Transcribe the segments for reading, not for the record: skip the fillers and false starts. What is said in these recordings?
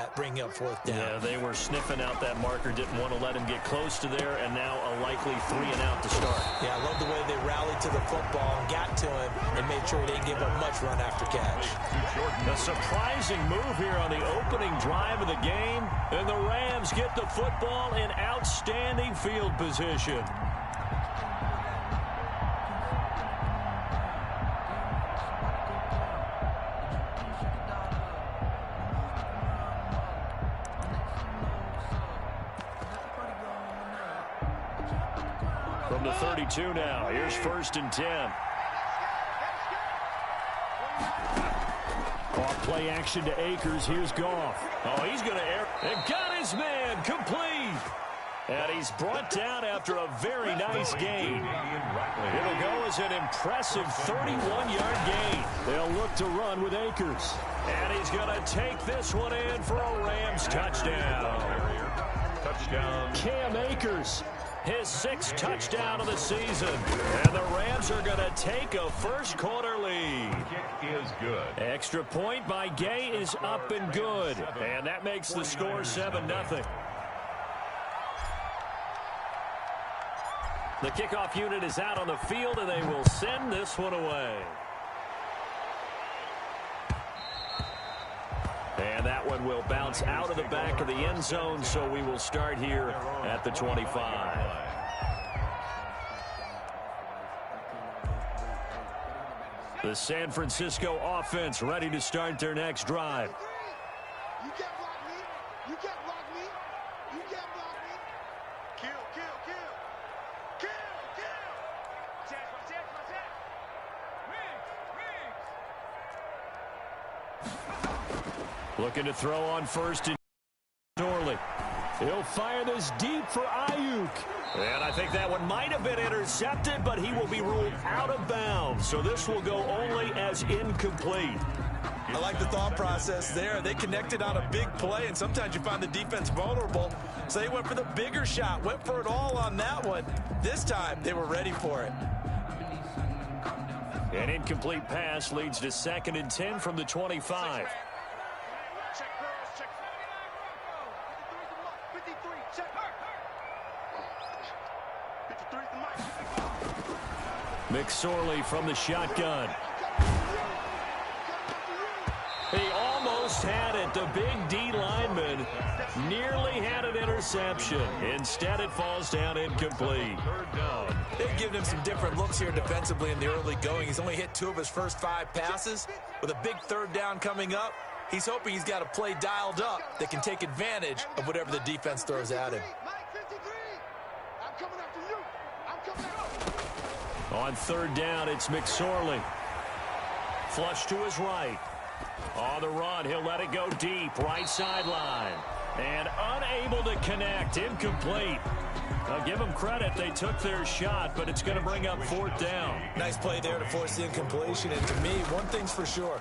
that, bringing up fourth down. Yeah, they were sniffing out that marker, didn't want to let him get close to there, and now a likely 3 and out to start. Yeah, I love the way they rallied to the football and got to him and made sure he didn't give up much run after catch. A surprising move here on the opening drive of the game, and the Rams get the football in outstanding field position. From the 32 now, here's 1st and 10. Off play action to Akers. Here's Goff. Oh, he's going to air. And got his man complete. And he's brought down after a very nice gain. It'll go as an impressive 31-yard gain. They'll look to run with Akers. And he's going to take this one in for a Rams touchdown. Cam Akers, his 6th touchdown of the season. And the Rams are going to take a first-quarter lead. Kick is good. Extra point by Gay is up and good. And that makes the score 7-0. The kickoff unit is out on the field, and they will send this one away. And that one will bounce out of the back of the end zone, so we will start here at the 25. The San Francisco offense ready to start their next drive. You can't block me. You can't block me. You can't block me. Kill, kill, kill. Kill, kill. Attack, attack, attack. Rings, rings. Looking to throw on 1st and Dorley. He'll fire this deep for Ayuk. And I think that one might have been intercepted, but he will be ruled out of bounds. So this will go only as incomplete. I like the thought process there. They connected on a big play, and sometimes you find the defense vulnerable. So they went for the bigger shot, went for it all on that one. This time, they were ready for it. An incomplete pass leads to 2nd and 10 from the 25. Check girls, check. 53, check. 53's the mic. McSorley from the shotgun. He almost had it. The big D lineman nearly had an interception. Instead, it falls down incomplete. They've given him some different looks here defensively in the early going. He's only hit 2 of his first 5 passes. With a big 3rd down coming up, he's hoping he's got a play dialed up that can take advantage of whatever the defense throws at him. On 3rd down, it's McSorley. Flush to his right. On the run, he'll let it go deep. Right sideline. And unable to connect. Incomplete. I'll give them credit. They took their shot, but it's going to bring up 4th down. Nice play there to force the incompletion. And to me, one thing's for sure.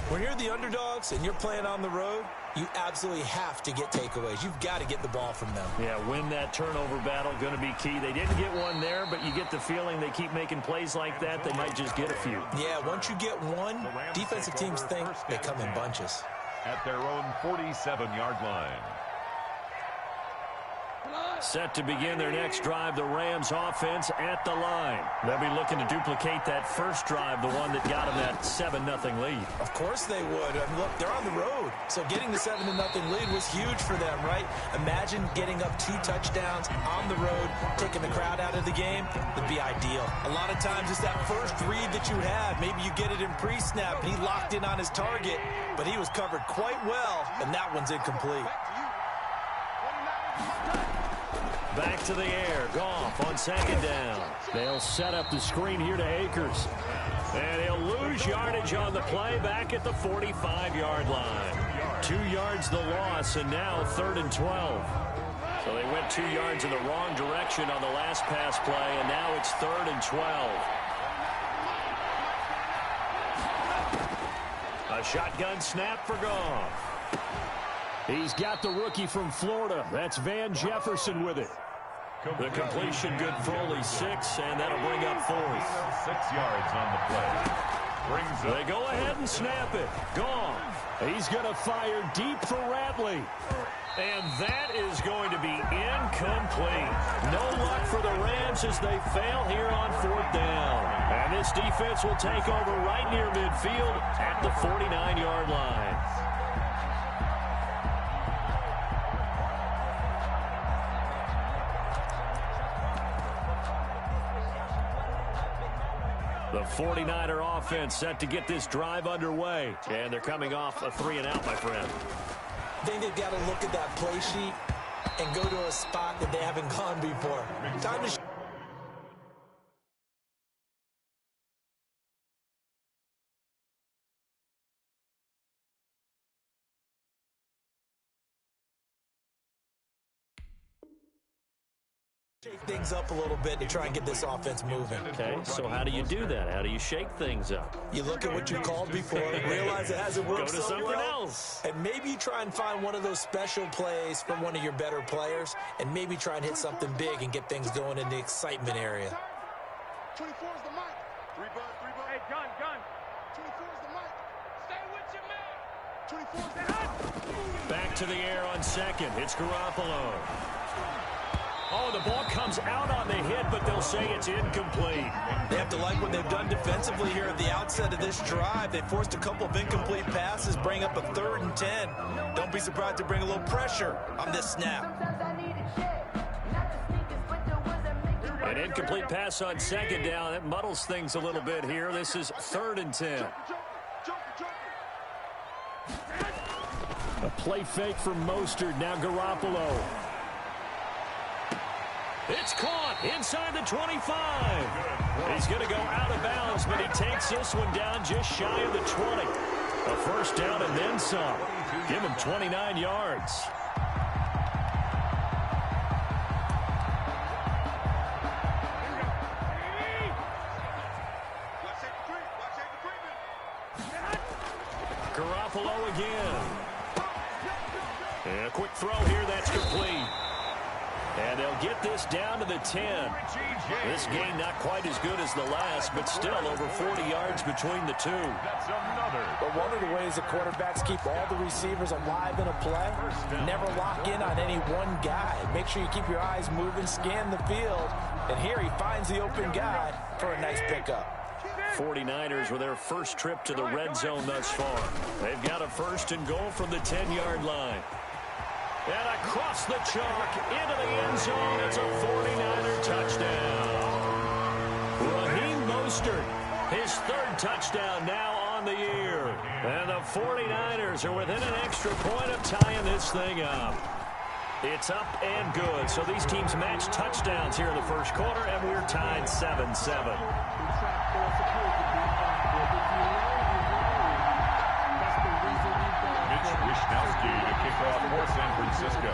When you're the underdogs and you're playing on the road, you absolutely have to get takeaways. You've got to get the ball from them. Yeah, win that turnover battle, going to be key. They didn't get one there, but you get the feeling they keep making plays like that, they might just get a few. Yeah, once you get one, defensive teams think they come in bunches. At their own 47-yard line. Set to begin their next drive, the Rams offense at the line. They'll be looking to duplicate that first drive, the one that got them that 7-0 lead. Of course they would. I mean, look, they're on the road. So getting the 7-0 lead was huge for them, right? Imagine getting up 2 touchdowns on the road, taking the crowd out of the game. That'd be ideal. A lot of times it's that first read that you have. Maybe you get it in pre-snap, and he locked in on his target, but he was covered quite well, and that one's incomplete. Back to the air. Goff on 2nd down. They'll set up the screen here to Akers. And he'll lose yardage on the play back at the 45-yard line. 2 yards the loss, and now 3rd and 12. So they went 2 yards in the wrong direction on the last pass play, and now it's 3rd and 12. A shotgun snap for Goff. He's got the rookie from Florida. That's Van Jefferson with it. The completion good for only 6, and that'll bring up 4th. 6 yards on the play. They go ahead and snap it. Goff He's going to fire deep for Ratley. And that is going to be incomplete. No luck for the Rams as they fail here on 4th down. And this defense will take over right near midfield at the 49-yard line. The 49er offense set to get this drive underway. And they're coming off a 3-and-out, my friend. I think they've got to look at that play sheet and go to a spot that they haven't gone before. Time to shake things up a little bit to try and get this offense moving. Okay, so how do you do that? How do you shake things up? You look at what you called before, realize it hasn't worked Go to so something well, else. and maybe you try and find one of those special plays from one of your better players, and maybe try and hit something big and get things going in the excitement area. 24 is the mic. 3 bud. Hey, gun. 24 is the mic. Stay with your man. 24 is the hot. Back to the air on second. It's Garoppolo. Oh, the ball comes out on the hit, but they'll say it's incomplete. They have to like what they've done defensively here at the outset of this drive. They forced a couple of incomplete passes, bring up a 3rd and 10. Don't be surprised to bring a little pressure on this snap. An incomplete pass on 2nd down. That muddles things a little bit here. This is 3rd and 10. A play fake from Mostert. Now Garoppolo. It's caught inside the 25. He's going to go out of bounds, but he takes this one down just shy of the 20. A 1st down and then some. Give him 29 yards. Garoppolo again. And a quick throw here. That's complete. And they'll get this down to the 10. This game not quite as good as the last, but still over 40 yards between the two. That's another. But one of the ways the quarterbacks keep all the receivers alive in a play, never lock in on any one guy. Make sure you keep your eyes moving, scan the field, and here he finds the open guy for a nice pickup. 49ers with their first trip to the red zone thus far. They've got a 1st and goal from the 10-yard line. And across the chalk, into the end zone, it's a 49er touchdown. Raheem Mostert, his 3rd touchdown now on the year. And the 49ers are within an extra point of tying this thing up. It's up and good. So these teams match touchdowns here in the 1st quarter, and we're tied 7-7. Wishnowski to kick off for San Francisco.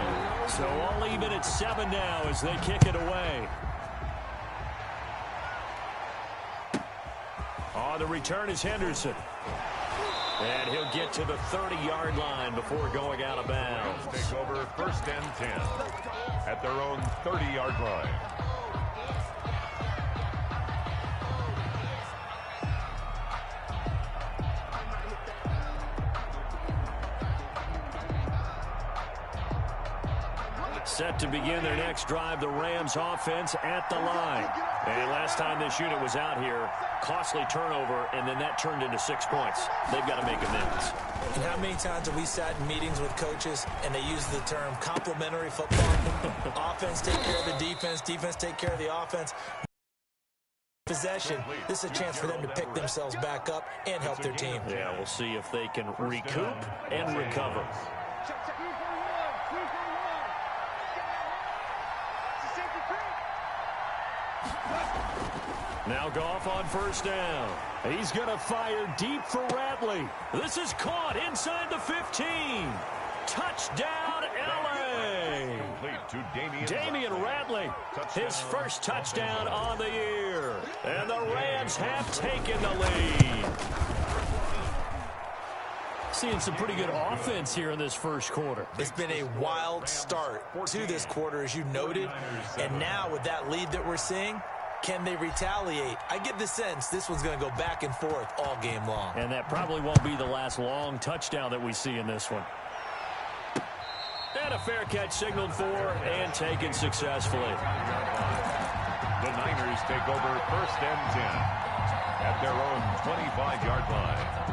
So all even at 7 now as they kick it away. On the return is Henderson. And he'll get to the 30-yard line before going out of bounds. Take over 1st and 10 at their own 30-yard line. Set to begin their next drive, the Rams offense at the line. And last time this unit was out here, costly turnover, and then that turned into 6 points. They've got to make amends. And how many times have we sat in meetings with coaches and they use the term complementary football? Offense take care of the defense, defense take care of the offense. Possession, this is a chance for them to pick themselves back up and help their team. Yeah, we'll see if they can recoup and recover. Now Goff on 1st down. He's going to fire deep for Ratley. This is caught inside the 15. Touchdown, L.A. Complete to Damian Ratley, his 1st touchdown on the year. And the Rams have taken the lead. Seeing some pretty good offense here in this 1st quarter. It's been a wild start to this quarter, as you noted. And now with that lead that we're seeing, Can they retaliate? I get the sense this one's going to go back and forth all game long. And that probably won't be the last long touchdown that we see in this one. And a fair catch signaled for and taken successfully. The Niners take over 1st and 10 at their own 25-yard line.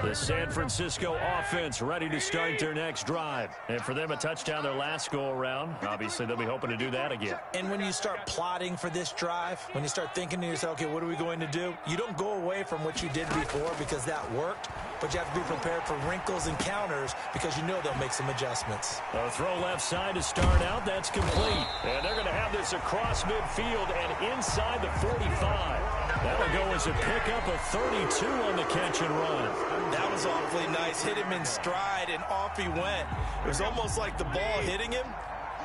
The San Francisco offense ready to start their next drive. And for them, a touchdown their last go-around. Obviously, they'll be hoping to do that again. And when you start plotting for this drive, when you start thinking to yourself, okay, what are we going to do? You don't go away from what you did before because that worked, but you have to be prepared for wrinkles and counters because you know they'll make some adjustments. A throw left side to start out. That's complete. And they're going to have this across midfield and inside the 45. That'll go as a pickup of 32 on the catch and run. That was awfully nice. Hit him in stride, and off he went. It was almost like the ball hitting him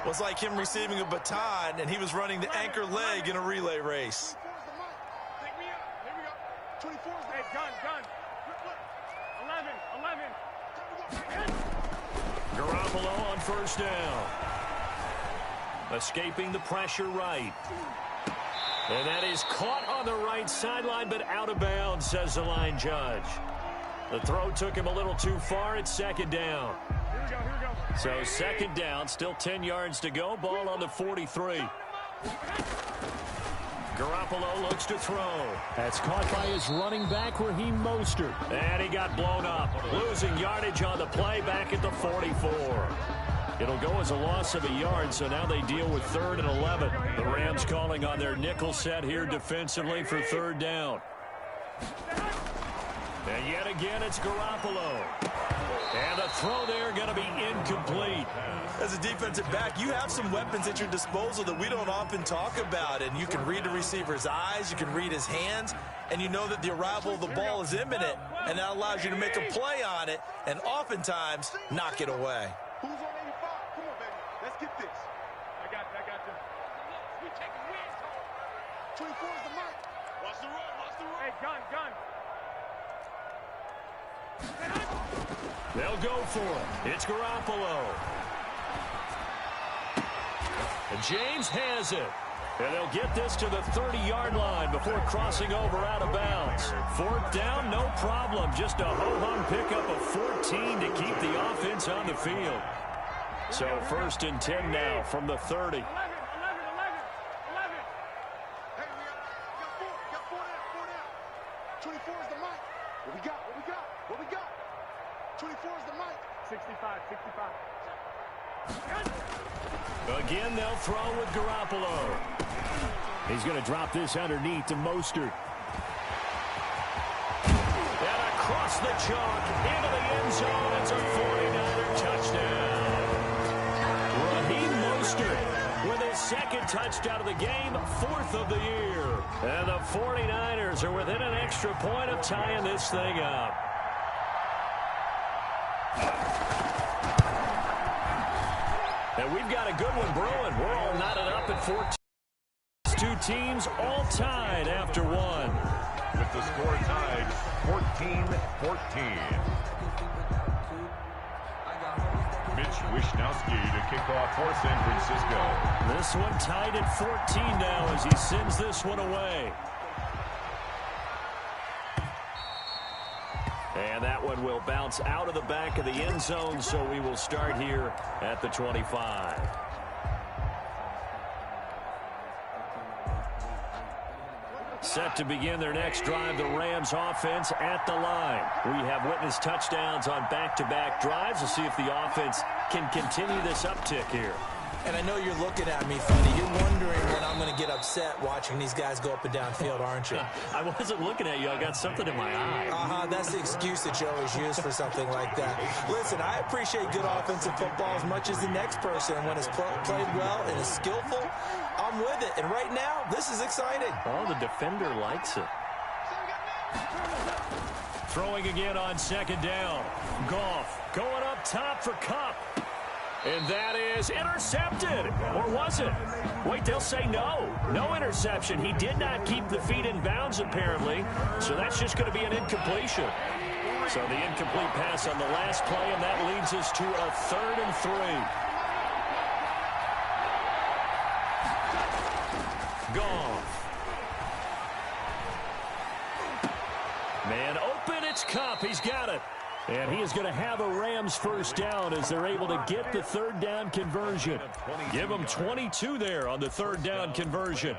was like him receiving a baton, and he was running the anchor leg in a relay race. Take me up. Here we go. 24's hey, gun. Look. 11. Garoppolo on 1st down. Escaping the pressure right. And that is caught on the right sideline, but out of bounds, says the line judge. The throw took him a little too far. It's 2nd down. Here we go. So 2nd down, still 10 yards to go. Ball on the 43. Garoppolo looks to throw. That's caught by his running back, Raheem Mostert. And he got blown up. Losing yardage on the play back at the 44. It'll go as a loss of a yard, so now they deal with 3rd and 11. The Rams calling on their nickel set here defensively for 3rd down. And yet again, it's Garoppolo. And the throw there going to be incomplete. As a defensive back, you have some weapons at your disposal that we don't often talk about. And you can read the receiver's eyes, you can read his hands, and you know that the arrival of the ball is imminent. And that allows you to make a play on it and oftentimes knock it away. Who's on 85? Come on, baby. Let's get this. I got you. We taking wins, 24 is the mark. Watch the run. Hey, gun. They'll go for it. It's Garoppolo. And James has it. And they'll get this to the 30-yard line before crossing over out of bounds. 4th down, no problem. Just a ho-hum pickup of 14 to keep the offense on the field. So 1st and 10 now from the 30. 11. Hey, we got 4 down. 24 is the mic. What we got? 24 is the mic. 65. Again, they'll throw with Garoppolo. He's going to drop this underneath to Mostert. And across the chalk into the end zone. It's a 49er touchdown. Raheem Mostert with his 2nd touchdown of the game, 4th of the year. And the 49ers are within an extra point of tying this thing up. And we've got a good one brewing. We're all knotted up at 14. 2 teams all tied after 1. With the score tied 14-14. Mitch Wishnowsky to kick off for San Francisco. This one tied at 14 now as he sends this one away. And that one will bounce out of the back of the end zone, so we will start here at the 25. Set to begin their next drive, the Rams offense at the line. We have witnessed touchdowns on back-to-back drives. We'll see if the offense can continue this uptick here. And I know you're looking at me funny. You're wondering when I'm going to get upset watching these guys go up and down field, aren't you? I wasn't looking at you. I got something in my eye. That's the excuse that you always use for something like that. Listen, I appreciate good offensive football as much as the next person. And when it's played well and is skillful, I'm with it. And right now, this is exciting. Oh, the defender likes it. Throwing again on 2nd down. Goff going up top for Kupp. And that is intercepted. Or was it? Wait, they'll say no. No interception. He did not keep the feet in bounds, apparently. So that's just going to be an incompletion. So the incomplete pass on the last play, and that leads us to a 3rd and 3. Goff. Man open, it's Cup. He's got it. And he is going to have a Rams first down as they're able to get the 3rd down conversion. Give them 22 there on the 3rd down conversion.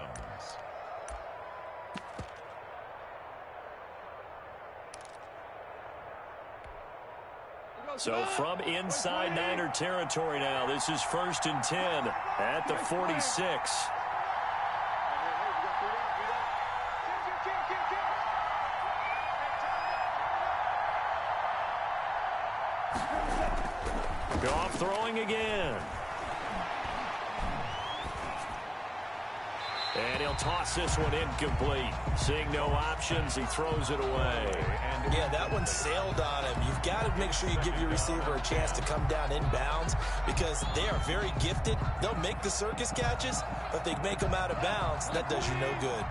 So from inside Niner territory now, this is 1st and 10 at the 46. Goff throwing again. And he'll toss this one incomplete. Seeing no options, he throws it away. Yeah, that one sailed on him. You've got to make sure you give your receiver a chance to come down inbounds because they are very gifted. They'll make the circus catches, but they make them out of bounds. That does you no good.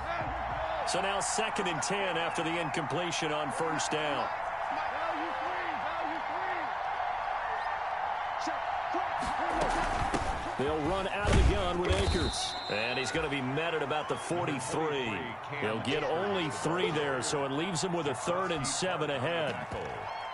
So now 2nd and 10 after the incompletion on 1st down. They'll run out of the gun with Akers. And he's going to be met at about the 43. He'll get only 3 there, so it leaves him with a 3rd and 7 ahead.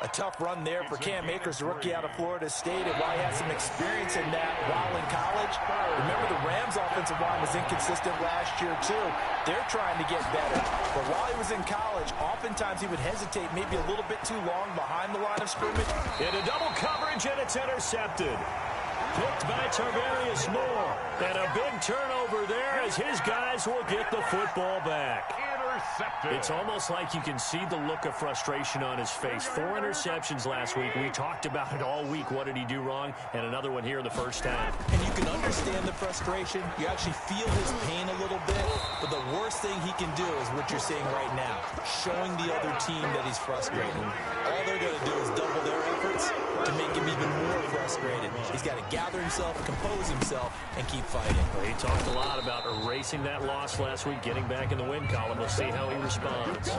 A tough run there for Cam Akers, a rookie out of Florida State, and while he has some experience in that while in college, remember the Rams' offensive line was inconsistent last year too. They're trying to get better. But while he was in college, oftentimes he would hesitate maybe a little bit too long behind the line of scrimmage. Into double coverage, and it's intercepted. Picked by Tarvarius Moore. And a big turnover there as his guys will get the football back. Intercepted. It's almost like you can see the look of frustration on his face. 4 interceptions last week. We talked about it all week. What did he do wrong? And another one here in the first half. And you can understand the frustration. You actually feel his pain a little bit. But the worst thing he can do is what you're seeing right now. Showing the other team that he's frustrated. All they're going to do is double their efforts to make him even more frustrated. He's got to gather himself, compose himself, and keep fighting. He talked a lot about erasing that loss last week, getting back in the win column. We'll see how he responds.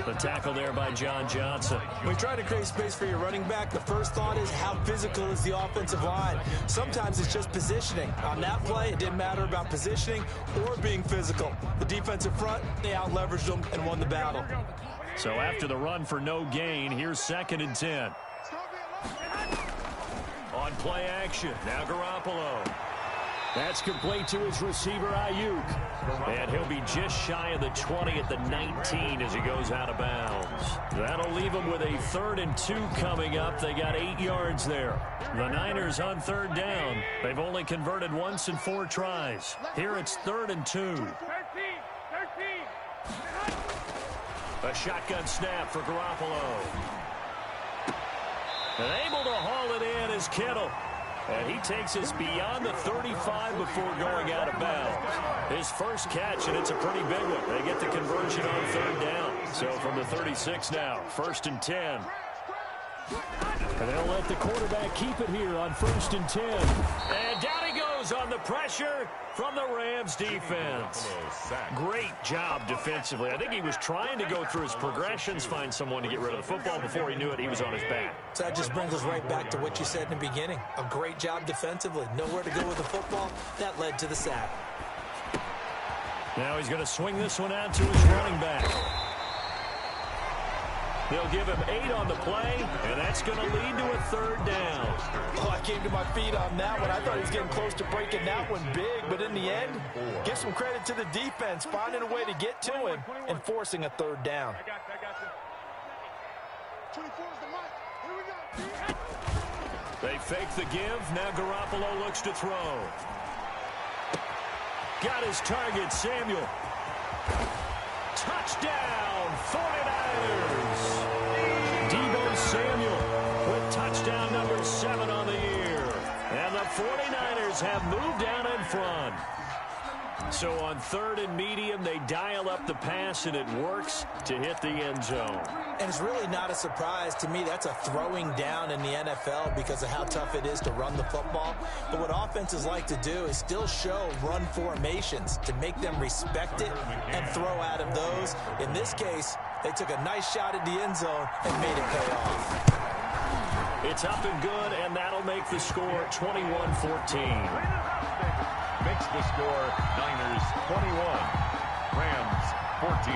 The tackle there by John Johnson. When you try to create space for your running back, the first thought is how physical is the offensive line. Sometimes it's just positioning. On that play, it didn't matter about positioning or being physical. The defensive front, they out-leveraged them and won the battle. So after the run for no gain, here's 2nd and 10. On play action, now Garoppolo. That's complete to his receiver, Ayuk. And he'll be just shy of the 20 at the 19 as he goes out of bounds. That'll leave him with a 3rd and 2 coming up. They got 8 yards there. The Niners on 3rd down. They've only converted once in 4 tries. Here it's 3rd and 2. A shotgun snap for Garoppolo. And able to haul it in is Kittle. And he takes us beyond the 35 before going out of bounds. His first catch, and it's a pretty big one. They get the conversion on 3rd down. So from the 36 now, 1st and 10. And they'll let the quarterback keep it here on 1st and 10. And down he goes on the pressure from the Rams defense. Great job defensively. I think he was trying to go through his progressions, find someone to get rid of the football. Before he knew it, he was on his back. So that just brings us right back to what you said in the beginning. A great job defensively. Nowhere to go with the football. That led to the sack. Now he's going to swing this one out to his running back. They'll give him 8 on the play, and that's going to lead to a 3rd down. Oh, I came to my feet on that one. I thought he was getting close to breaking that one big, but in the end, give some credit to the defense, finding a way to get to him and forcing a 3rd down. They fake the give. Now Garoppolo looks to throw. Got his target, Samuel. Touchdown, 49ers. Deebo Samuel with touchdown number 7 on the year. And the 49ers have moved down in front. So on 3rd and medium, they dial up the pass, and it works to hit the end zone. And it's really not a surprise to me. That's a throwing down in the NFL because of how tough it is to run the football. But what offenses like to do is still show run formations to make them respect it and throw out of those. In this case, they took a nice shot at the end zone and made it pay off. It's up and good, and that'll make the score 21-14. Makes the score Niners 21, Rams 14.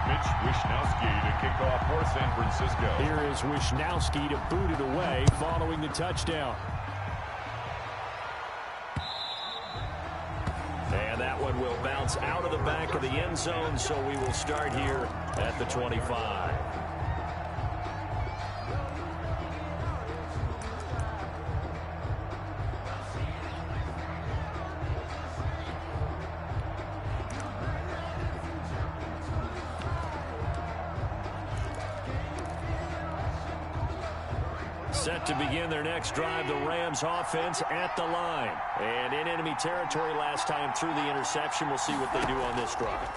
Mitch Wishnowsky to kick off for San Francisco. Here is Wishnowsky to boot it away following the touchdown. And that one will bounce out of the back of the end zone, so we will start here at the 25. Set to begin their next drive, the Rams offense at the line. And in enemy territory last time through the interception. We'll see what they do on this drive.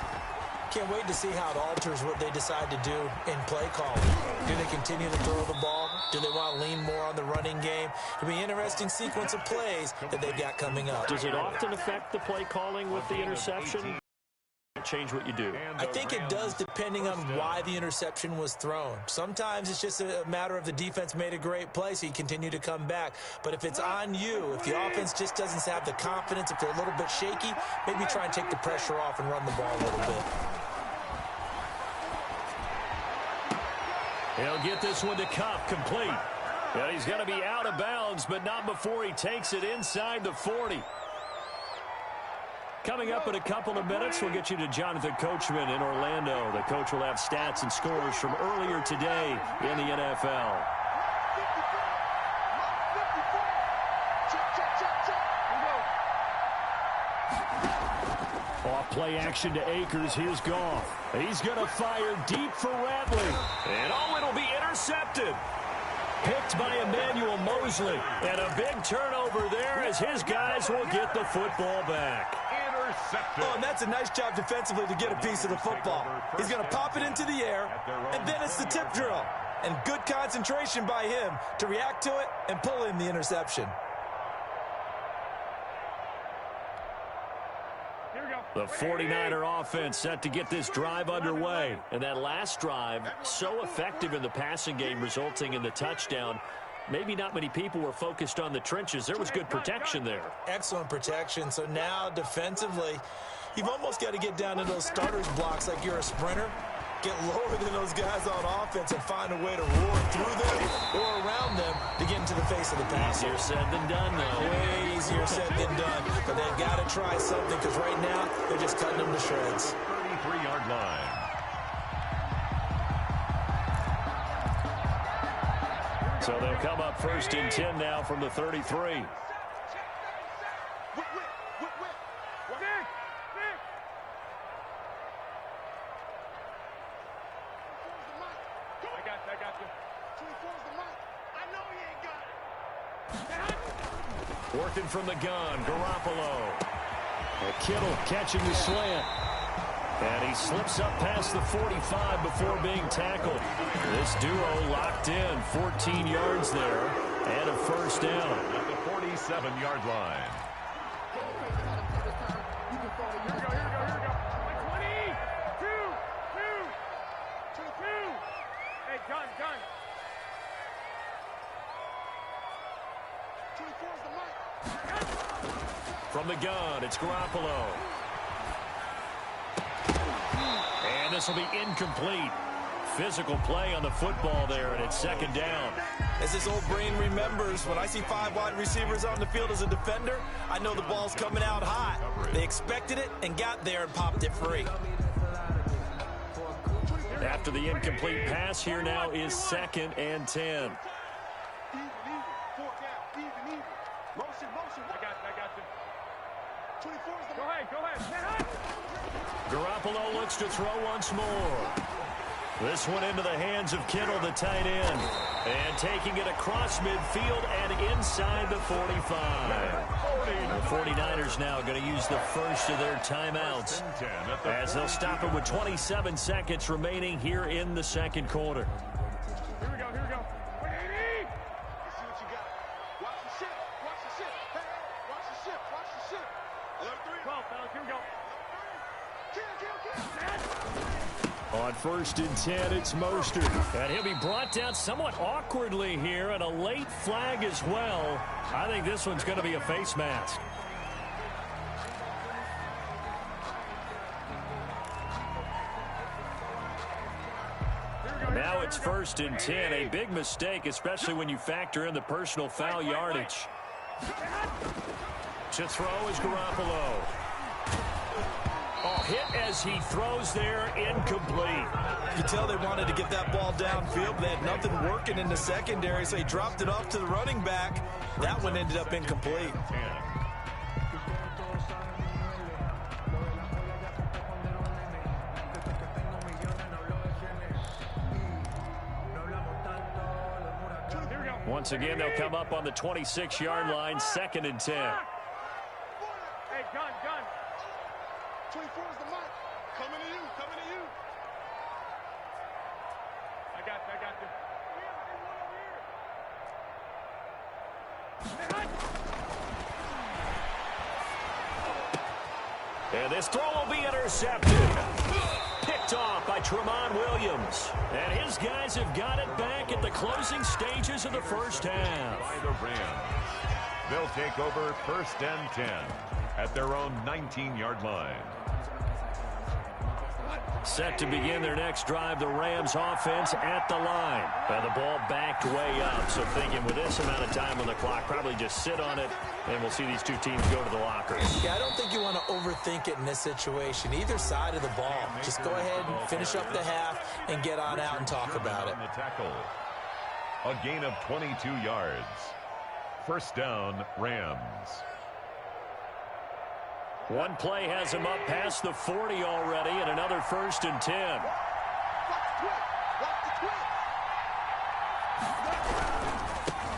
Can't wait to see how it alters what they decide to do in play calling. Do they continue to throw the ball? Do they want to lean more on the running game? It'll be an interesting sequence of plays that they've got coming up. Does it often affect the play calling with the interception? Change what you do? I think it does, depending on why the interception was thrown. Sometimes it's just a matter of the defense made a great play, so you continue to come back. But if it's on you, if the offense just doesn't have the confidence, if they're a little bit shaky, maybe try and take the pressure off and run the ball a little bit. He'll get this one to Kupp, complete. And he's going to be out of bounds, but not before he takes it inside the 40. Coming up in a couple of minutes, we'll get you to Jonathan Coachman in Orlando. The coach will have stats and scores from earlier today in the NFL. Off play action to Akers. Here's Goff. He's going to fire deep for Ratley. And it'll be intercepted. Picked by Emmanuel Mosley. And a big turnover there as his guys will get the football back. Oh, and that's a nice job defensively to get a piece of the football. He's going to pop it into the air, and then it's the tip drill. And good concentration by him to react to it and pull in the interception. The 49er offense set to get this drive underway. And that last drive, so effective in the passing game, resulting in the touchdown. Maybe not many people were focused on the trenches. There was good protection there. Excellent protection. So now defensively, you've almost got to get down to those starters blocks like you're a sprinter. Get lower than those guys on offense and find a way to roar through them or around them to get into the face of the passer. Easier said than done, though. Way easier said than done. But they've got to try something because right now they're just cutting them to shreds. 33-yard line. So they'll come up 1st and 10 now from the 33. Working from the gun, Garoppolo. And Kittle catching the slant. And he slips up past the 45 before being tackled. This duo locked in, 14 yards there, and a first down. At the 47-yard line. Here we go. 22. Hey, gun. 24's the mic. From the gun, it's Garoppolo. And this will be incomplete. Physical play on the football there, and it's 2nd down. As this old brain remembers, when I see 5 wide receivers on the field as a defender, I know the ball's coming out hot. They expected it and got there and popped it free. After the incomplete pass, here now is 2nd and 10. Go ahead. Garoppolo looks to throw once more. This one into the hands of Kittle, the tight end. And taking it across midfield and inside the 45. The 49ers now going to use the first of their timeouts as they'll stop it with 27 seconds remaining here in the second quarter. Here we go, here we go. Let's see what you got. Watch the ship, watch the ship. Hey, hey, watch the ship, watch the ship. 11-3. Come on, fellas, here we go. On 1st and 10, it's Mostert. And he'll be brought down somewhat awkwardly here, and a late flag as well. I think this one's going to be a face mask. Now it's 1st and 10, a big mistake, especially when you factor in the personal foul yardage. To throw is Garoppolo. Oh, hit as he throws there, incomplete. You tell they wanted to get that ball downfield, but they had nothing working in the secondary, so he dropped it off to the running back. That one ended up incomplete. Once again, they'll come up on the 26-yard line, 2nd and 10. Hey, gun. 24 is the mark. Coming to you, coming to you. I got this. And this throw will be intercepted. Picked off by Tramon Williams. And his guys have got it back at the closing stages of the first half. By the Rams. They'll take over 1st and 10 at their own 19-yard line. Set to begin their next drive, the Rams offense at the line. And the ball backed way up. So thinking with this amount of time on the clock, probably just sit on it, and we'll see these two teams go to the lockers. Yeah, I don't think you want to overthink it in this situation. Either side of the ball. Just go ahead and finish up the half and get on out and talk about it. On the tackle. A gain of 22 yards. 1st down, Rams. One play has him up past the 40 already, and another 1st and 10.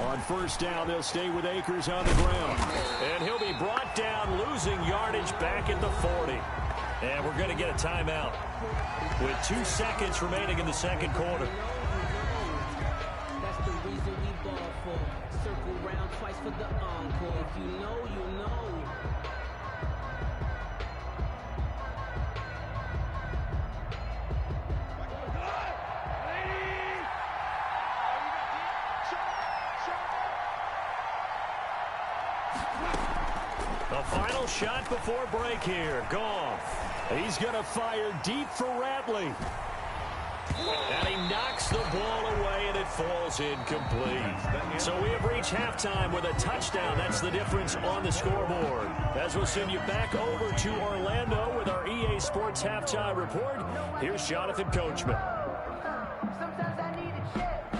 On 1st down, they'll stay with Akers on the ground. And he'll be brought down, losing yardage back at the 40. And we're going to get a timeout with 2 seconds remaining in the second quarter. That's the reason we ball for. Circle round twice for the encore. If you know, you know. The final shot before break here. Goff. He's going to fire deep for Ratley. And he knocks the ball away, and it falls incomplete. So we have reached halftime with a touchdown. That's the difference on the scoreboard. As we'll send you back over to Orlando with our EA Sports Halftime Report, here's Jonathan Coachman. Sometimes I need a check.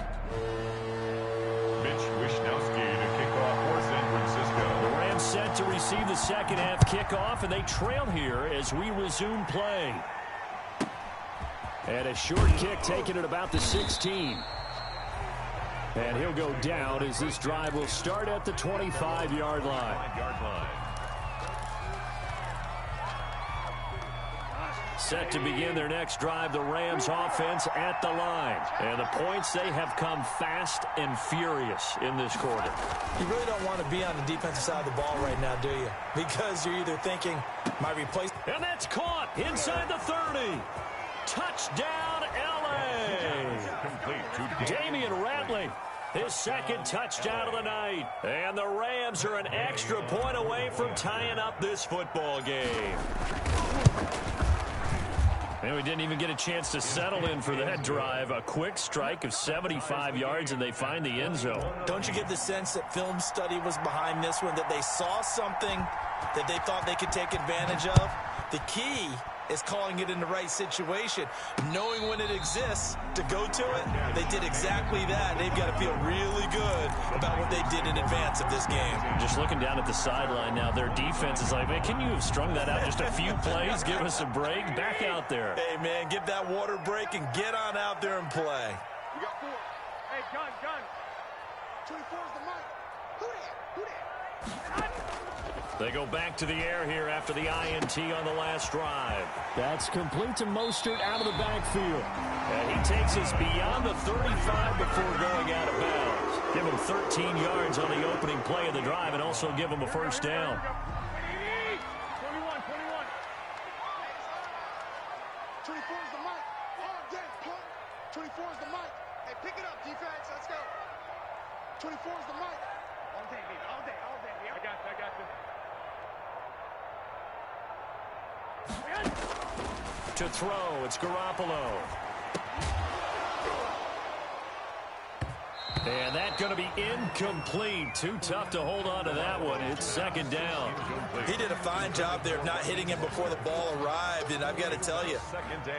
Mitch Wishnowsky to kick off for San Francisco. The Rams set to receive the second half kickoff, and they trail here as we resume play. And a short kick taken at about the 16. And he'll go down as this drive will start at the 25-yard line. Set to begin their next drive, the Rams offense at the line. And the points, they have come fast and furious in this quarter. You really don't want to be on the defensive side of the ball right now, do you? Because you're either thinking, my replacement. And that's caught inside the 30. Touchdown, L.A. Damian Ratley, his second touchdown of the night. And the Rams are an extra point away from tying up this football game. And we didn't even get a chance to settle in for that drive. A quick strike of 75 yards, and they find the end zone. Don't you get the sense that film study was behind this one, that they saw something that they thought they could take advantage of? The key is calling it in the right situation, knowing when it exists to go to it. They did exactly that. They've got to feel really good about what they did in advance of this game. Just looking down at the sideline now, their defense is like, man, can you have strung that out just a few plays? Give us a break. Back out there. Hey, man, give that water break and get on out there and play. We got 4. Hey, gun. 24's the mic. Who that? They go back to the air here after the INT on the last drive. That's complete to Mostert out of the backfield. And he takes us beyond the 35 before going out of bounds. Give him 13 yards on the opening play of the drive and also give him a first down. 24's the mic. All day, punt. 24's the mic. Hey, pick it up, defense. Let's go. 24's the mic. All day, baby. All day. I got you. To throw, it's Garoppolo. And that's going to be incomplete. Too tough to hold on to that one. It's second down. He did a fine job there of not hitting him before the ball arrived, and I've got to tell you,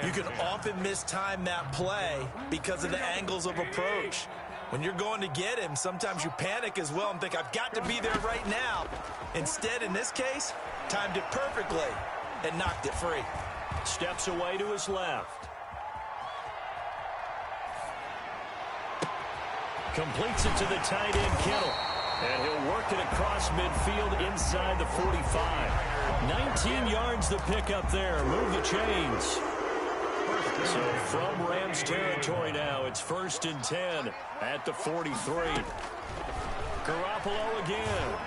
you can often mistime that play because of the angles of approach. When you're going to get him, sometimes you panic as well and think, I've got to be there right now. Instead, in this case, timed it perfectly and knocked it free. Steps away to his left. Completes it to the tight end, Kittle. And he'll work it across midfield inside the 45. 19 yards to pick up there. Move the chains. So from Rams territory now, it's 1st and 10 at the 43. Garoppolo again.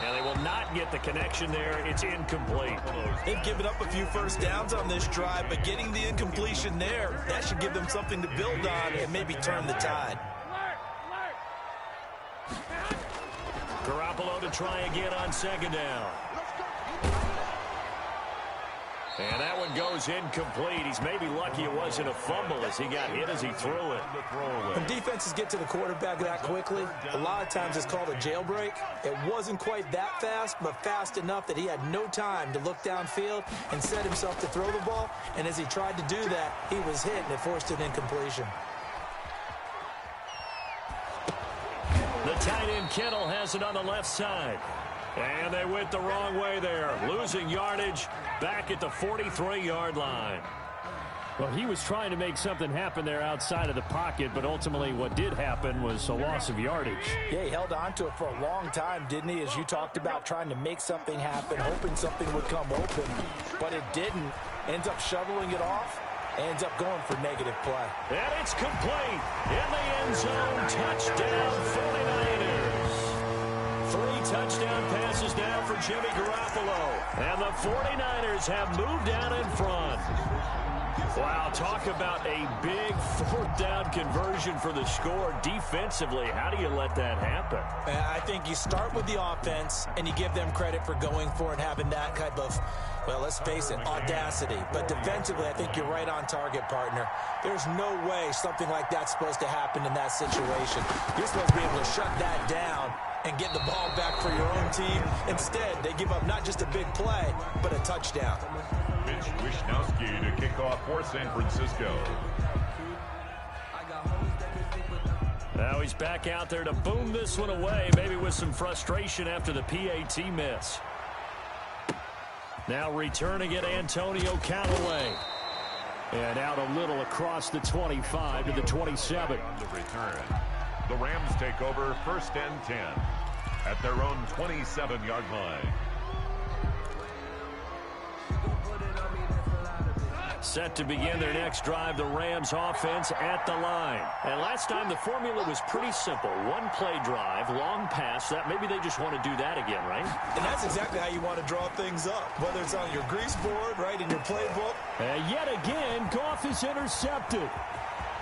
And they will not get the connection there. It's incomplete. They've given up a few first downs on this drive, but getting the incompletion there, that should give them something to build on and maybe turn the tide. Garoppolo to try again on second down. And that one goes incomplete. He's maybe lucky it wasn't a fumble as he got hit as he threw it. When defenses get to the quarterback that quickly, a lot of times it's called a jailbreak. It wasn't quite that fast, but fast enough that he had no time to look downfield and set himself to throw the ball. And as he tried to do that, he was hit and it forced an incompletion. The tight end Kittle has it on the left side. And they went the wrong way there. Losing yardage back at the 43-yard line. Well, he was trying to make something happen there outside of the pocket, but ultimately what did happen was a loss of yardage. Yeah, he held on to it for a long time, didn't he? As you talked about trying to make something happen, hoping something would come open, but it didn't. Ends up shoveling it off, ends up going for negative play. And it's complete. In the end zone, touchdown 49ers. 3 touchdown passes now for Jimmy Garoppolo. And the 49ers have moved down in front. Wow, talk about a big 4th down conversion for the score. Defensively, how do you let that happen? I think you start with the offense, and you give them credit for going for it, having that type of, well, let's face it, audacity. But defensively, I think you're right on target, partner. There's no way something like that's supposed to happen in that situation. You're supposed to be able to shut that down and get the ball back for your own team. Instead, they give up not just a big play, but a touchdown. Mitch Wishnowski to kick off for San Francisco. Now he's back out there to boom this one away, maybe with some frustration after the PAT miss. Now returning it, Antonio Callaway. And out a little across the 25 to the 27. On the return, the Rams take over 1st and 10 at their own 27-yard line. Set to begin their next drive, the Rams offense at the line. And last time the formula was pretty simple. 1 play drive, long pass. That maybe they just want to do that again, right? And that's exactly how you want to draw things up, whether it's on your grease board, right, in your playbook. And yet again, Goff is intercepted.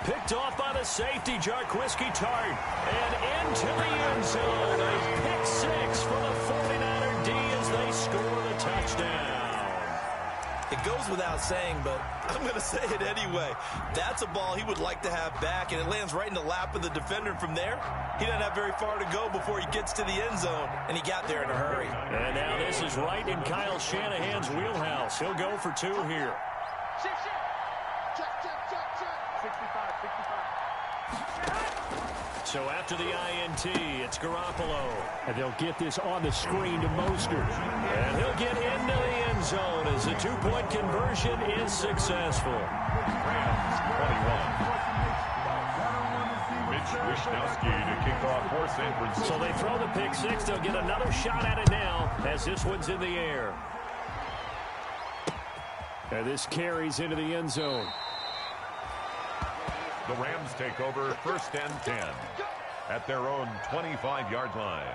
Picked off by the safety, Jarquiski Tart. And into the end zone. A pick 6 for the 49er D as they score the touchdown. It goes without saying, but I'm going to say it anyway. That's a ball he would like to have back, and it lands right in the lap of the defender. From there, he doesn't have very far to go before he gets to the end zone, and he got there in a hurry. And now this is right in Kyle Shanahan's wheelhouse. He'll go for 2 here. Check. 65. So after the INT, it's Garoppolo. And they'll get this on the screen to Mostert. And he'll get into the end zone as the 2-point conversion is successful. Rams 21. Wisnowski to kick off for San Francisco. So they throw the pick six. They'll get another shot at it now as this one's in the air. And this carries into the end zone. The Rams take over 1st and 10 at their own 25-yard line.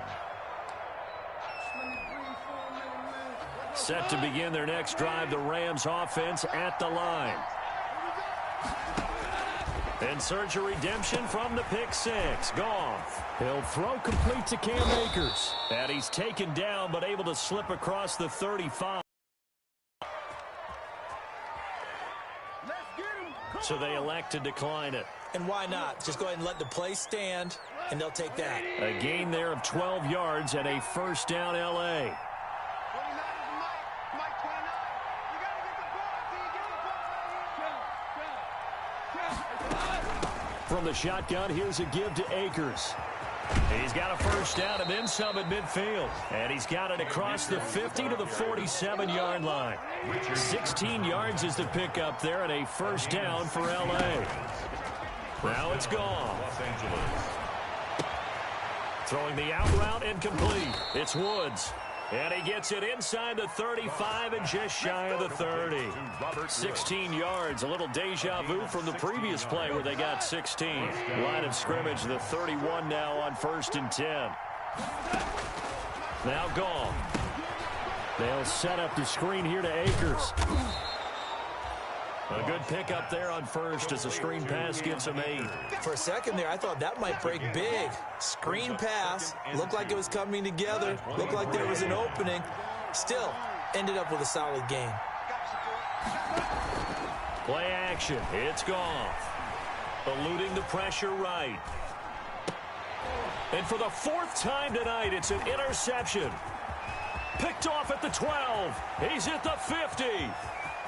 Set to begin their next drive, the Rams offense at the line. In search of redemption from the pick six. Goff. He'll throw complete to Cam Akers. And he's taken down but able to slip across the 35. So they elect to decline it. And why not? Just go ahead and let the play stand, and they'll take that. A gain there of 12 yards and a first down L.A. From the shotgun, here's a give to Akers. He's got a first down and then some at midfield. And he's got it across the 50 to the 47-yard line. 16 yards is the pickup there and a first down for L.A. Now it's gone. Los Angeles. Throwing the out route incomplete. It's Woods. And he gets it inside the 35 and just shy of the 30. 16 yards, a little deja vu from the previous play where they got 16. Line of scrimmage, the 31 now on 1st and 10. Now gone. They'll set up the screen here to Akers. A good pickup there on first as the screen pass gives him 8. For a second there, I thought that might break big. Screen pass. Looked like it was coming together. Looked like there was an opening. Still, ended up with a solid game. Play action. It's Goff. Eluding the pressure right. And for the 4th time tonight, it's an interception. Picked off at the 12. He's at the 50.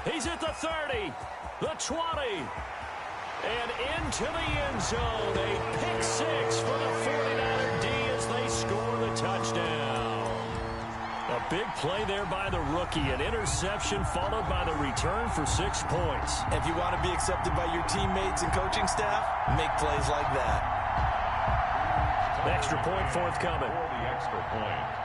He's at the 30, the 20, and into the end zone. A pick six for the 49er D as they score the touchdown. A big play there by the rookie. An interception followed by the return for 6 points. If you want to be accepted by your teammates and coaching staff, make plays like that. Extra point forthcoming. For the extra point.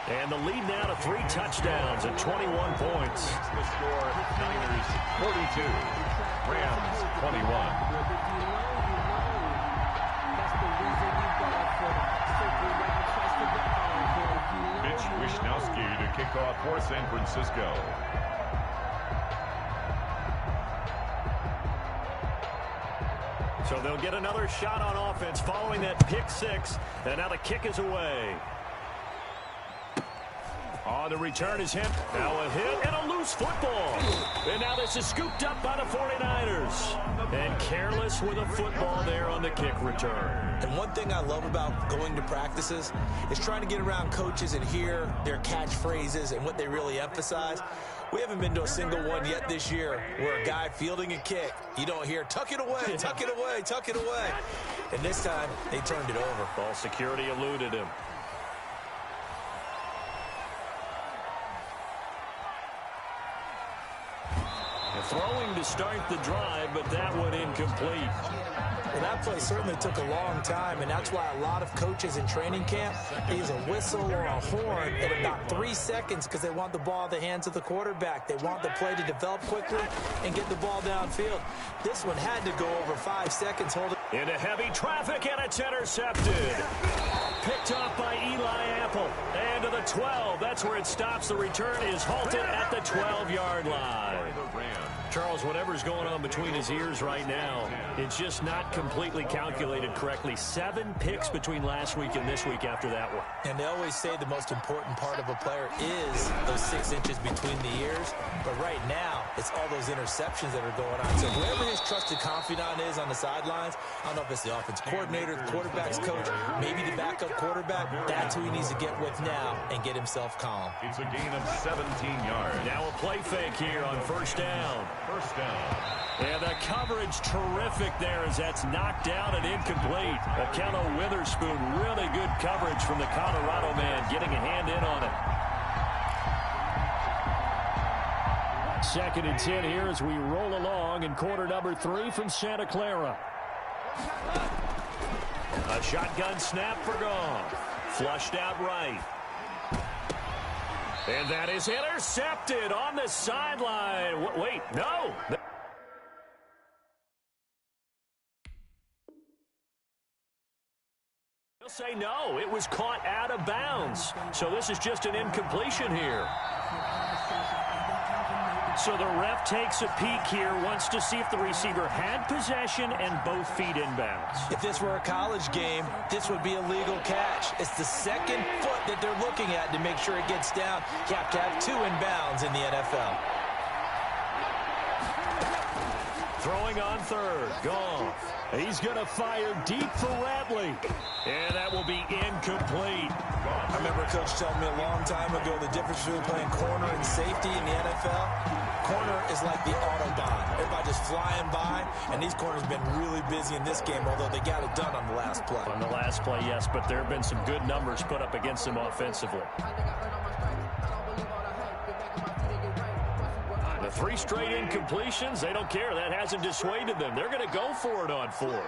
And the lead now to 3 touchdowns and 21 points. The score, Niners 42, Rams 21. Mitch Wishnowsky to kick off for San Francisco. So they'll get another shot on offense following that pick six. And now the kick is away. On the return is hit. Now a hit and a loose football. And now this is scooped up by the 49ers. And careless with a football there on the kick return. And one thing I love about going to practices is trying to get around coaches and hear their catchphrases and what they really emphasize. We haven't been to a single one yet this year where a guy fielding a kick, you don't hear, tuck it away, tuck it away, tuck it away. And this time, they turned it over. Ball security eluded him. Throwing to start the drive, but that one incomplete. Well, that play certainly took a long time, and that's why a lot of coaches in training camp use a whistle or a horn at about 3 seconds because they want the ball in the hands of the quarterback. They want the play to develop quickly and get the ball downfield. This one had to go over 5 seconds. Hold it. Into heavy traffic, and it's intercepted. Picked off by Eli Apple. And to the 12. That's where it stops. The return is halted at the 12-yard line. Charles, whatever's going on between his ears right now, it's just not completely calculated correctly. 7 picks between last week and this week after that one. And they always say the most important part of a player is those 6 inches between the ears. But right now, it's all those interceptions that are going on. So whoever his trusted confidant is on the sidelines, I don't know if it's the offense coordinator, the quarterback's coach, maybe the backup quarterback, that's who he needs to get with now and get himself calm. It's a gain of 17 yards. Now a play fake here on first down. First down. And the coverage terrific there as that's knocked down and incomplete. Akello Witherspoon, really good coverage from the Colorado man, getting a hand in on it. 2nd and 10 here as we roll along in quarter number 3 from Santa Clara. A shotgun snap for Goff. Flushed out right. And that is intercepted on the sideline. Wait, no. They'll say no. It was caught out of bounds. So this is just an incompletion here. So the ref takes a peek here, wants to see if the receiver had possession and both feet inbounds. If this were a college game, this would be a legal catch. It's the second foot that they're looking at to make sure it gets down. You have to have 2 inbounds in the NFL. Throwing on 3rd. Goff. He's going to fire deep for Ratley. And that will be incomplete. I remember a coach telling me a long time ago the difference between playing corner and safety in the NFL. Corner is like the Autobahn. Everybody just flying by, and these corners have been really busy in this game, although they got it done on the last play. On the last play, yes, but there have been some good numbers put up against them offensively. The 3 straight incompletions, they don't care. That hasn't dissuaded them. They're going to go for it on 4th.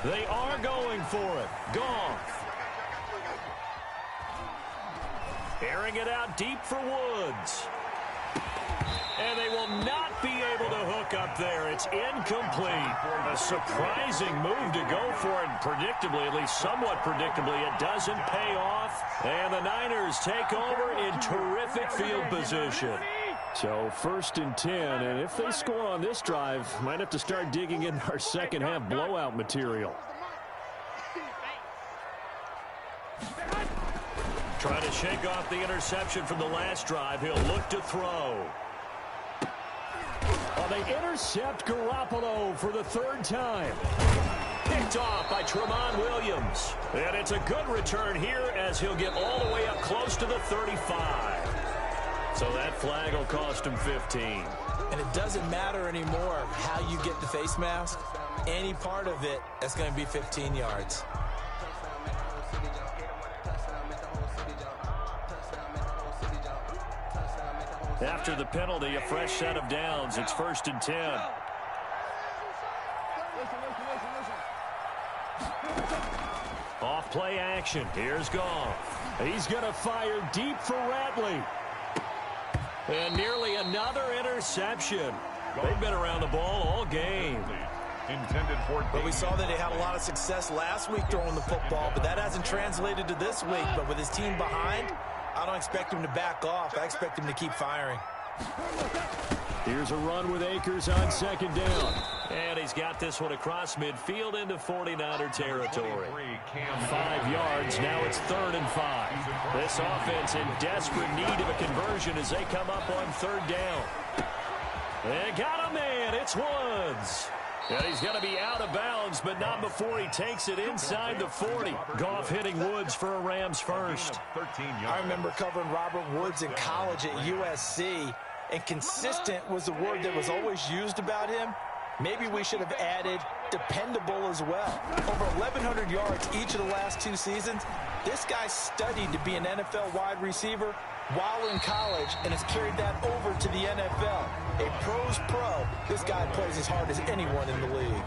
They are going for it. Goff. Airing it out deep for Woods. And they will not be able to hook up there. It's incomplete. A surprising move to go for it. Predictably, at least somewhat predictably, it doesn't pay off. And the Niners take over in terrific field position. So 1st and 10, and if they score on this drive, might have to start digging in our second half blowout material. Trying to shake off the interception from the last drive. He'll look to throw. Well, they intercept Garoppolo for the 3rd time. Picked off by Tramon Williams. And it's a good return here as he'll get all the way up close to the 35. So that flag will cost him 15. And it doesn't matter anymore how you get the face mask. Any part of it, that's going to be 15 yards. After the penalty, a fresh set of downs. It's 1st and 10. Off play action. Here's Goff. He's going to fire deep for Ratley. And nearly another interception. They've been around the ball all game. Intended for But we saw that he had a lot of success last week throwing the football, but that hasn't translated to this week. But with his team behind, I don't expect him to back off. I expect him to keep firing. Here's a run with Akers on 2nd down. And he's got this one across midfield into 49er territory. 5 yards. Now it's 3rd and 5. This offense in desperate need of a conversion as they come up on 3rd down. They got a man. It's Woods. And he's going to be out of bounds, but not before he takes it inside the 40. Goff hitting Woods for a Rams first. I remember covering Robert Woods in college at USC, and consistent was the word that was always used about him. Maybe we should have added dependable as well. Over 1,100 yards each of the last 2 seasons. This guy studied to be an NFL wide receiver while in college and has carried that over to the NFL. A pro's pro. This guy plays as hard as anyone in the league.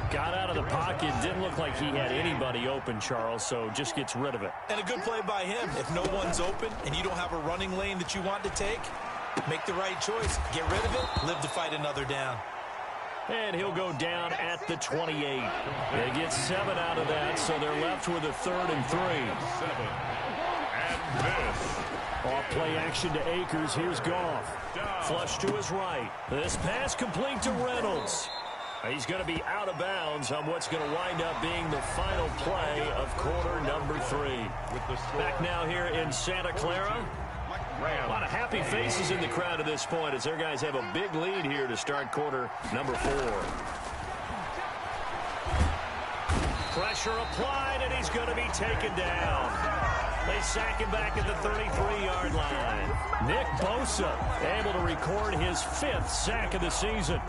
Got out of the pocket. Didn't look like he had anybody open, Charles, so just gets rid of it. And a good play by him. If no one's open and you don't have a running lane that you want to take, make the right choice. Get rid of it. Live to fight another down. And he'll go down at the 28. They get 7 out of that, so they're left with a 3rd and 3. 7. And this. Off play action to Akers. Here's Goff. Flush to his right. This pass complete to Reynolds. He's going to be out of bounds on what's going to wind up being the final play of quarter number 3. Back now here in Santa Clara. A lot of happy faces in the crowd at this point as their guys have a big lead here to start quarter number 4. Pressure applied, and he's going to be taken down. They sack him back at the 33-yard line. Nick Bosa able to record his 5th sack of the season.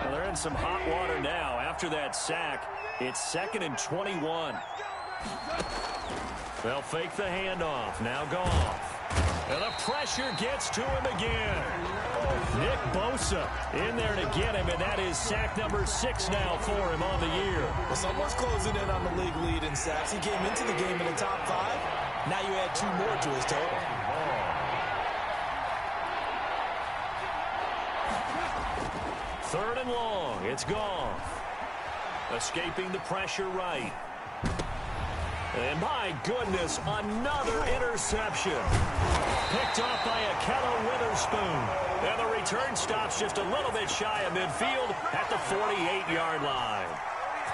Well, they're in some hot water now. After that sack, it's 2nd and 21. They'll fake the handoff. Now Goff. And the pressure gets to him again. Nick Bosa in there to get him, and that is sack number 6 now for him on the year. Well, someone's closing in on the league lead in sacks. He came into the game in the top 5. Now you add 2 more to his total. Third and long. It's Goff. Escaping the pressure right. And my goodness, another interception. Picked off by Akello Witherspoon. And the return stops just a little bit shy of midfield at the 48-yard line.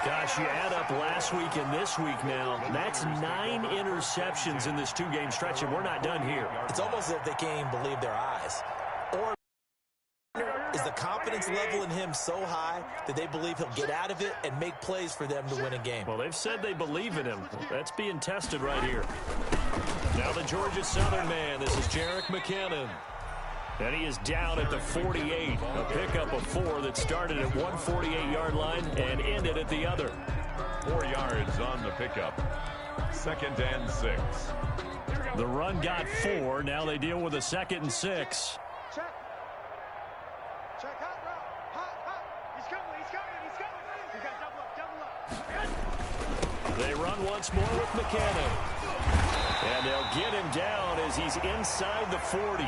Gosh, you add up last week and this week now. That's 9 interceptions in this 2-game stretch, and we're not done here. It's almost as if they can't even believe their eyes. Or is the confidence level in him so high that they believe he'll get out of it and make plays for them to win a game? Well, they've said they believe in him. That's being tested right here. Now the Georgia Southern man. This is Jerick McKinnon. And he is down at the 48. A pickup of 4 that started at one 48-yard line and ended at the other. 4 yards on the pickup. 2nd and 6. The run got 4. Now they deal with a 2nd and 6. Check. Check. Hot, hot. He's coming. You got double up. They run once more with McKinnon. And they'll get him down as he's inside the 40.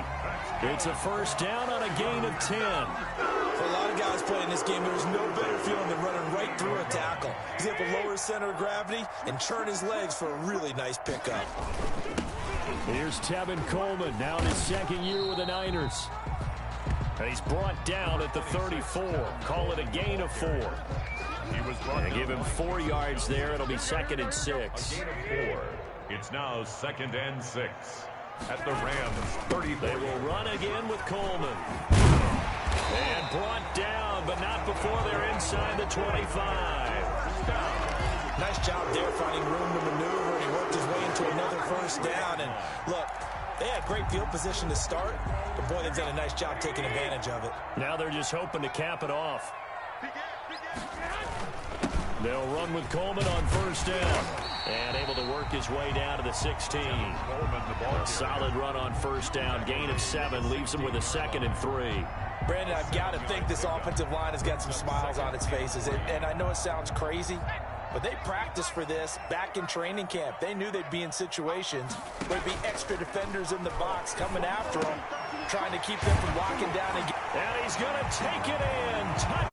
It's a first down on a gain of 10. For a lot of guys playing this game, there's no better feeling than running right through a tackle. He's able to lower his center of gravity and turn his legs for a really nice pickup. Here's Tevin Coleman, now in his 2nd year with the Niners. And he's brought down at the 34. Call it a gain of 4. He was brought down. Give him 4 yards there. It'll be 2nd and 6. A gain of 4. It's now 2nd and 6 at the Rams 30. They will run again with Coleman. And brought down, but not before they're inside the 25. Nice job there finding room to maneuver, and he worked his way into another first down. And look, they had great field position to start, but boy, they've done a nice job taking advantage of it. Now they're just hoping to cap it off. They'll run with Coleman on first down. And able to work his way down to the 16. A solid run on first down. Gain of 7 leaves him with a 2nd and 3. Brandon, I've got to think this offensive line has got some smiles on its faces. And I know it sounds crazy, but they practiced for this back in training camp. They knew they'd be in situations where there'd be extra defenders in the box coming after them, trying to keep them from locking down. And he's going to take it in.